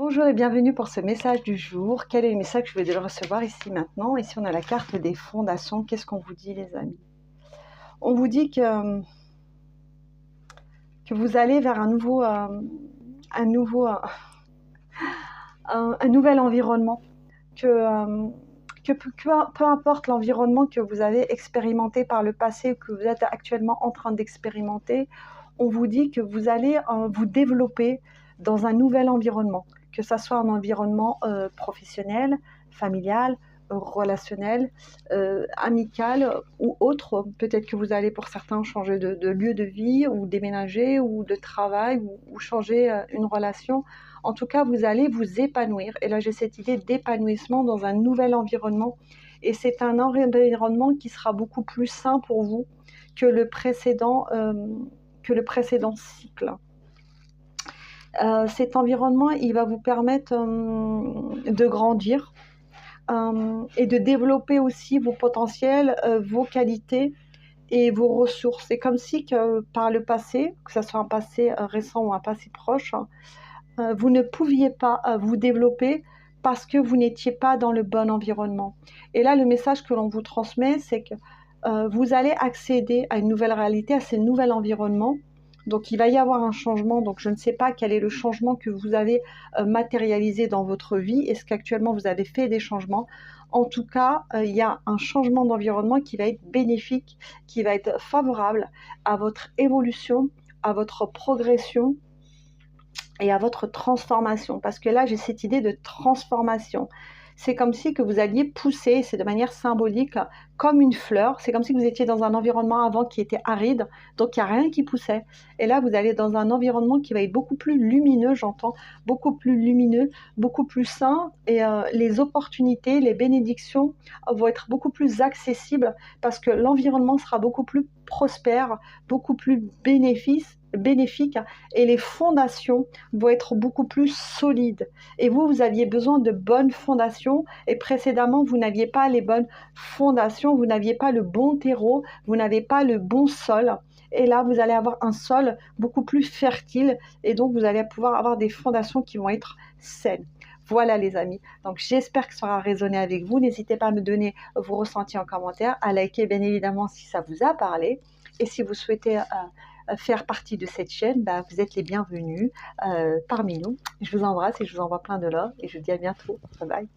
Bonjour et bienvenue pour ce message du jour. Quel est le message que je vais le recevoir ici maintenant? Ici, on a la carte des fondations. Qu'est-ce qu'on vous dit, les amis? On vous dit que vous allez vers un nouvel environnement. Peu importe l'environnement que vous avez expérimenté par le passé ou que vous êtes actuellement en train d'expérimenter, on vous dit que vous allez vous développer dans un nouvel environnement, que ce soit un environnement professionnel, familial, relationnel, amical ou autre. Peut-être que vous allez pour certains changer de lieu de vie ou déménager ou de travail ou changer une relation. En tout cas, vous allez vous épanouir. Et là, j'ai cette idée d'épanouissement dans un nouvel environnement. Et c'est un environnement qui sera beaucoup plus sain pour vous que le précédent cycle. Cet environnement, il va vous permettre de grandir et de développer aussi vos potentiels, vos qualités et vos ressources. C'est comme si que par le passé, que ce soit un passé récent ou un passé proche, vous ne pouviez pas vous développer parce que vous n'étiez pas dans le bon environnement. Et là, le message que l'on vous transmet, c'est que vous allez accéder à une nouvelle réalité, à ce nouvel environnement. Donc, il va y avoir un changement. Donc, je ne sais pas quel est le changement que vous avez matérialisé dans votre vie. Est-ce qu'actuellement, vous avez fait des changements? En tout cas, il y a un changement d'environnement qui va être bénéfique, qui va être favorable à votre évolution, à votre progression et à votre transformation. Parce que là, j'ai cette idée de transformation. C'est comme si que vous alliez pousser, c'est de manière symbolique, comme une fleur. C'est comme si vous étiez dans un environnement avant qui était aride, donc il n'y a rien qui poussait. Et là, vous allez dans un environnement qui va être beaucoup plus lumineux, j'entends, beaucoup plus lumineux, beaucoup plus sain. Et les opportunités, les bénédictions vont être beaucoup plus accessibles parce que l'environnement sera beaucoup plus prospère, beaucoup plus bénéfique et les fondations vont être beaucoup plus solides. Et vous aviez besoin de bonnes fondations et précédemment, vous n'aviez pas les bonnes fondations, vous n'aviez pas le bon terreau, vous n'avez pas le bon sol. Et là, vous allez avoir un sol beaucoup plus fertile et donc vous allez pouvoir avoir des fondations qui vont être saines. Voilà les amis, donc j'espère que ça aura résonné avec vous. N'hésitez pas à me donner vos ressentis en commentaire, à liker bien évidemment si ça vous a parlé. Et si vous souhaitez faire partie de cette chaîne, vous êtes les bienvenus parmi nous. Je vous embrasse et je vous envoie plein de love et je vous dis à bientôt. Bye bye.